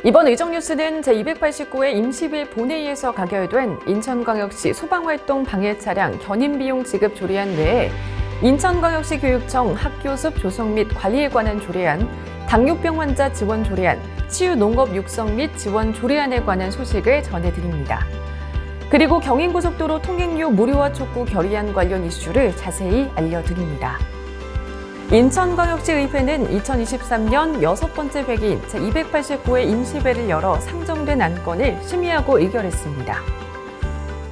이번 의정 뉴스는 제289회 임시회 본회의에서 가결된 인천광역시 소방활동 방해 차량 견인 비용 지급 조례안 외에 인천광역시 교육청 학교습 조성 및 관리에 관한 조례안, 당뇨병 환자 지원 조례안, 치유 농업 육성 및 지원 조례안에 관한 소식을 전해드립니다. 그리고 경인고속도로 통행료 무료화 촉구 결의안 관련 이슈를 자세히 알려드립니다. 인천광역시의회는 2023년 6번째 회기인 제289회 임시회를 열어 상정된 안건을 심의하고 의결했습니다.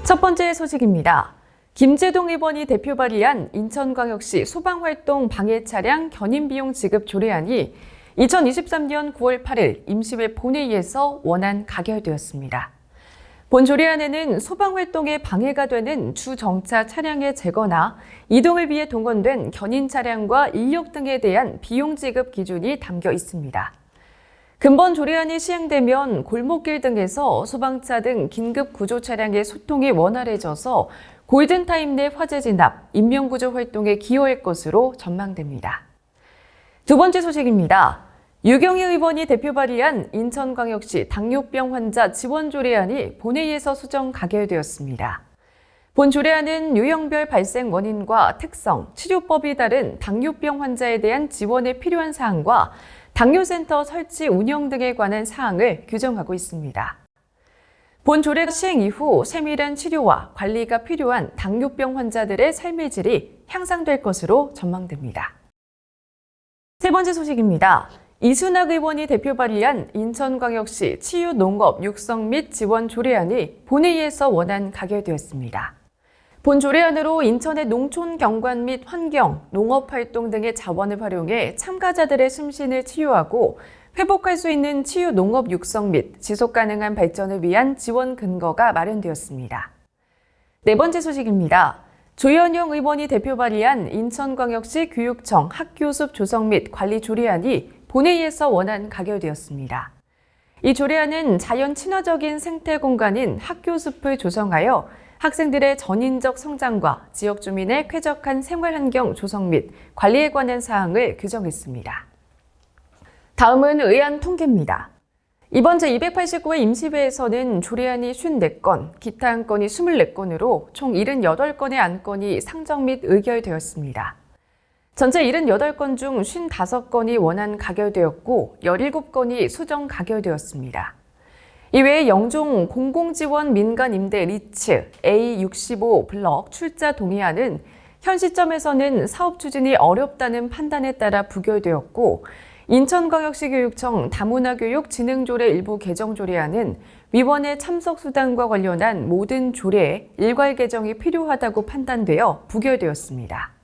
첫 번째 소식입니다. 김재동 의원이 대표 발의한 인천광역시 소방활동 방해 차량 견인 비용 지급 조례안이 2023년 9월 8일 임시회 본회의에서 원안 가결되었습니다. 본 조례안에는 소방활동에 방해가 되는 주정차 차량의 제거나 이동을 위해 동원된 견인 차량과 인력 등에 대한 비용 지급 기준이 담겨 있습니다. 근본 조례안이 시행되면 골목길 등에서 소방차 등 긴급 구조 차량의 소통이 원활해져서 골든타임 내 화재 진압, 인명구조 활동에 기여할 것으로 전망됩니다. 두 번째 소식입니다. 유경희 의원이 대표 발의한 인천광역시 당뇨병 환자 지원 조례안이 본회의에서 수정 가결되었습니다. 본 조례안은 유형별 발생 원인과 특성, 치료법이 다른 당뇨병 환자에 대한 지원에 필요한 사항과 당뇨센터 설치 운영 등에 관한 사항을 규정하고 있습니다. 본 조례 시행 이후 세밀한 치료와 관리가 필요한 당뇨병 환자들의 삶의 질이 향상될 것으로 전망됩니다. 세 번째 소식입니다. 이순학 의원이 대표 발의한 인천광역시 치유 농업 육성 및 지원 조례안이 본회의에서 원안 가결되었습니다. 본 조례안으로 인천의 농촌 경관 및 환경, 농업 활동 등의 자원을 활용해 참가자들의 심신을 치유하고 회복할 수 있는 치유 농업 육성 및 지속 가능한 발전을 위한 지원 근거가 마련되었습니다. 네 번째 소식입니다. 조현영 의원이 대표 발의한 인천광역시 교육청 학교습 조성 및 관리 조례안이 본회의에서 원안 가결되었습니다. 이 조례안은 자연 친화적인 생태 공간인 학교숲을 조성하여 학생들의 전인적 성장과 지역 주민의 쾌적한 생활 환경 조성 및 관리에 관한 사항을 규정했습니다. 다음은 의안 통계입니다. 이번 제289회 임시회에서는 조례안이 54건, 기타 안건이 24건으로 총 78건의 안건이 상정 및 의결되었습니다. 전체 78건 중 55건이 원안 가결되었고 17건이 수정 가결되었습니다. 이외에 영종 공공지원 민간임대 리츠 A65 블럭 출자 동의안은 현 시점에서는 사업 추진이 어렵다는 판단에 따라 부결되었고 인천광역시 교육청 다문화교육 진흥조례 일부 개정 조례안은 위원회 참석 수단과 관련한 모든 조례에 일괄 개정이 필요하다고 판단되어 부결되었습니다.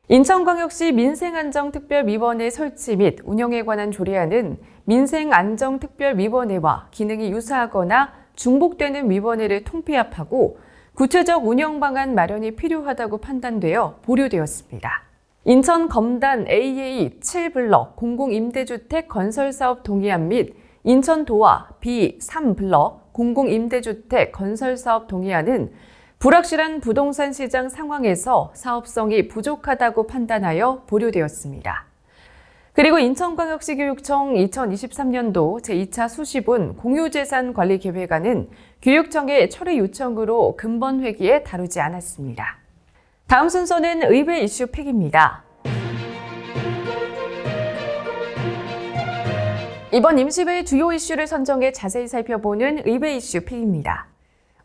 인천광역시 민생안정특별위원회 설치 및 운영에 관한 조례안은 민생안정특별위원회와 기능이 유사하거나 중복되는 위원회를 통폐합하고 구체적 운영 방안 마련이 필요하다고 판단되어 보류되었습니다. 인천 검단 AA 7블럭 공공임대주택 건설사업 동의안 및 인천 도화 B3 블럭 공공임대주택 건설사업 동의안은 불확실한 부동산 시장 상황에서 사업성이 부족하다고 판단하여 보류되었습니다. 그리고 인천광역시 교육청 2023년도 제2차 수시분 공유재산 관리 계획안은 교육청의 철회 요청으로 근본 회기에 다루지 않았습니다. 다음 순서는 의회 이슈 픽입니다. 이번 임시회 주요 이슈를 선정해 자세히 살펴보는 의회 이슈 픽입니다.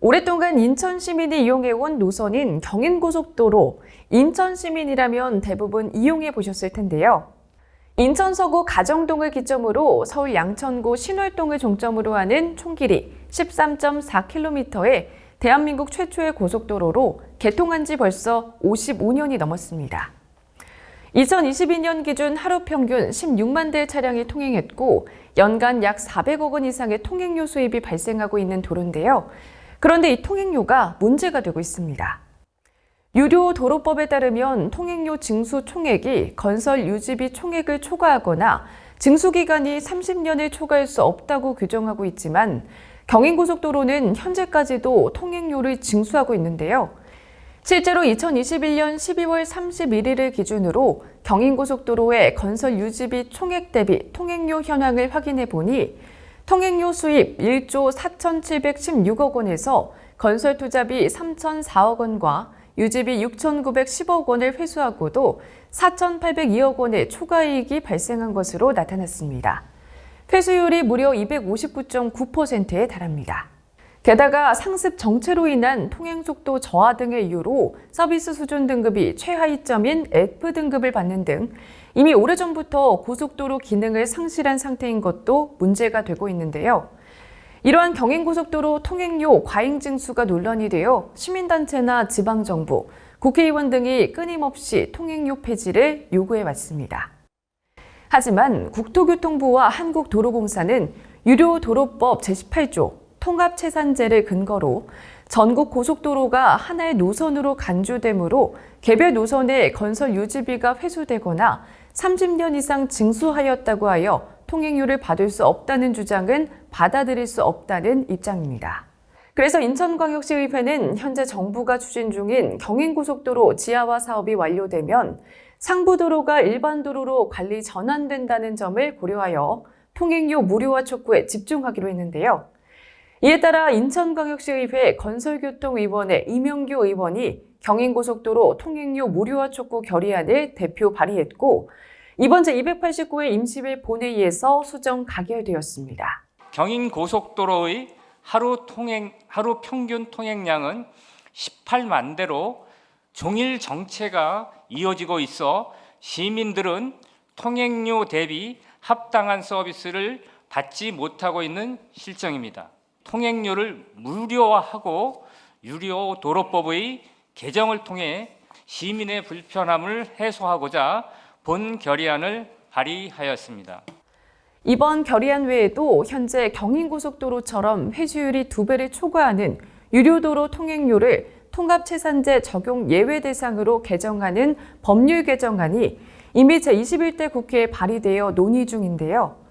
오랫동안 인천 시민이 이용해온 노선인 경인고속도로, 인천 시민이라면 대부분 이용해 보셨을 텐데요. 인천 서구 가정동을 기점으로 서울 양천구 신월동을 종점으로 하는 총 길이 13.4km의 대한민국 최초의 고속도로로 개통한 지 벌써 55년이 넘었습니다. 2022년 기준 하루 평균 16만 대의 차량이 통행했고 연간 약 400억 원 이상의 통행료 수입이 발생하고 있는 도로인데요. 그런데 이 통행료가 문제가 되고 있습니다. 유료 도로법에 따르면 통행료 징수 총액이 건설 유지비 총액을 초과하거나 징수기간이 30년을 초과할 수 없다고 규정하고 있지만 경인고속도로는 현재까지도 통행료를 징수하고 있는데요. 실제로 2021년 12월 31일을 기준으로 경인고속도로의 건설 유지비 총액 대비 통행료 현황을 확인해 보니 통행료 수입 1조 4,716억 원에서 건설 투자비 3,004억 원과 유지비 6,910억 원을 회수하고도 4,802억 원의 초과이익이 발생한 것으로 나타났습니다. 회수율이 무려 259.9%에 달합니다. 게다가 상습 정체로 인한 통행속도 저하 등의 이유로 서비스 수준 등급이 최하위점인 F등급을 받는 등 이미 오래전부터 고속도로 기능을 상실한 상태인 것도 문제가 되고 있는데요. 이러한 경인고속도로 통행료 과잉 징수가 논란이 되어 시민단체나 지방정부, 국회의원 등이 끊임없이 통행료 폐지를 요구해왔습니다. 하지만 국토교통부와 한국도로공사는 유료도로법 제18조 통합체산제를 근거로 전국 고속도로가 하나의 노선으로 간주되므로 개별 노선의 건설 유지비가 회수되거나 30년 이상 징수하였다고 하여 통행료를 받을 수 없다는 주장은 받아들일 수 없다는 입장입니다. 그래서 인천광역시의회는 현재 정부가 추진 중인 경인고속도로 지하화 사업이 완료되면 상부도로가 일반도로로 관리 전환된다는 점을 고려하여 통행료 무료화 촉구에 집중하기로 했는데요. 이에 따라 인천광역시의회 건설교통위원회 이명규 의원이 경인고속도로 통행료 무료화 촉구 결의안을 대표 발의했고 이번 제289회 임시회 본회의에서 수정 가결되었습니다. 경인고속도로의 하루 평균 통행량은 18만 대로 종일 정체가 이어지고 있어 시민들은 통행료 대비 합당한 서비스를 받지 못하고 있는 실정입니다. 통행료를 무료화하고 유료도로법의 개정을 통해 시민의 불편함을 해소하고자 본 결의안을 발의하였습니다. 이번 결의안 외에도 현재 경인고속도로처럼 회수율이 2배를 초과하는 유료도로 통행료를 통합체산제 적용 예외 대상으로 개정하는 법률 개정안이 이미 제21대 국회에 발의되어 논의 중인데요.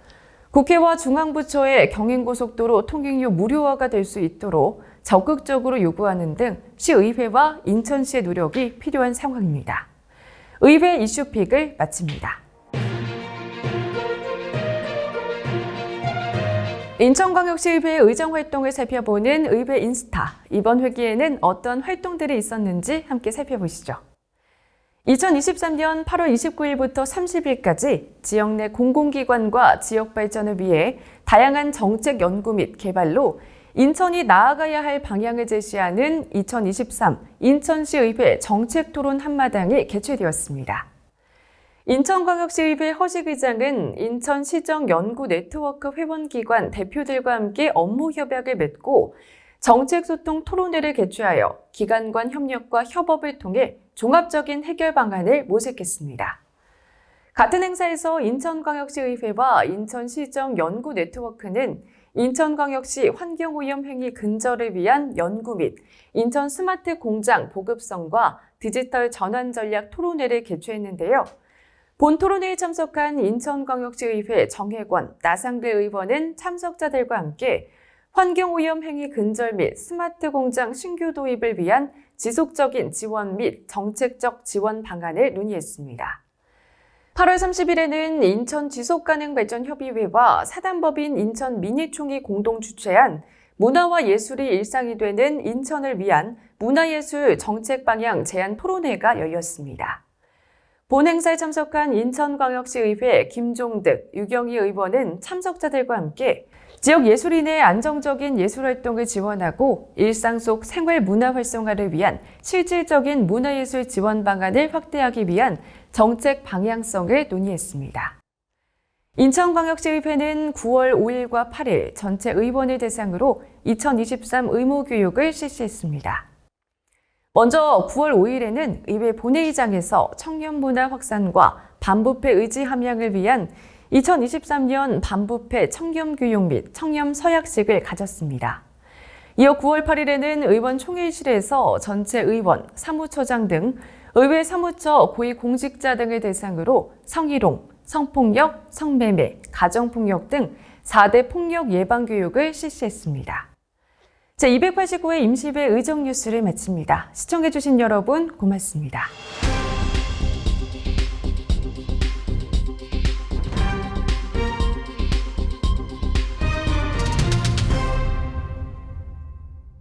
국회와 중앙부처의 경인고속도로 통행료 무료화가 될 수 있도록 적극적으로 요구하는 등 시의회와 인천시의 노력이 필요한 상황입니다. 의회 이슈픽을 마칩니다. 인천광역시의회 의정활동을 살펴보는 의회 인스타. 이번 회기에는 어떤 활동들이 있었는지 함께 살펴보시죠. 2023년 8월 29일부터 30일까지 지역 내 공공기관과 지역 발전을 위해 다양한 정책 연구 및 개발로 인천이 나아가야 할 방향을 제시하는 2023 인천시의회 정책토론 한마당이 개최되었습니다. 인천광역시의회 허식 의장은 인천시정연구네트워크 회원기관 대표들과 함께 업무 협약을 맺고 정책소통 토론회를 개최하여 기관 간 협력과 협업을 통해 종합적인 해결 방안을 모색했습니다. 같은 행사에서 인천광역시의회와 인천시정연구네트워크는 인천광역시 환경오염 행위 근절을 위한 연구 및 인천 스마트 공장 보급성과 디지털 전환 전략 토론회를 개최했는데요. 본 토론회에 참석한 인천광역시의회 정혜권, 나상배 의원은 참석자들과 함께 환경오염 행위 근절 및 스마트 공장 신규 도입을 위한 지속적인 지원 및 정책적 지원 방안을 논의했습니다. 8월 30일에는 인천 지속가능발전협의회와 사단법인 인천민의총이 공동 주최한 문화와 예술이 일상이 되는 인천을 위한 문화예술 정책 방향 제안 토론회가 열렸습니다. 본 행사에 참석한 인천광역시의회 김종득, 유경희 의원은 참석자들과 함께 지역 예술인의 안정적인 예술활동을 지원하고 일상 속 생활 문화 활성화를 위한 실질적인 문화예술 지원 방안을 확대하기 위한 정책 방향성을 논의했습니다. 인천광역시의회는 9월 5일과 8일 전체 의원을 대상으로 2023 의무교육을 실시했습니다. 먼저 9월 5일에는 의회 본회의장에서 청년문화 확산과 반부패 의지 함양을 위한 2023년 반부패 청렴교육 및 청렴서약식을 가졌습니다. 이어 9월 8일에는 의원 총회의실에서 전체 의원, 사무처장 등 의회 사무처 고위공직자 등을 대상으로 성희롱, 성폭력, 성매매, 가정폭력 등 4대 폭력 예방 교육을 실시했습니다. 제289회 임시회 의정뉴스를 마칩니다. 시청해주신 여러분 고맙습니다.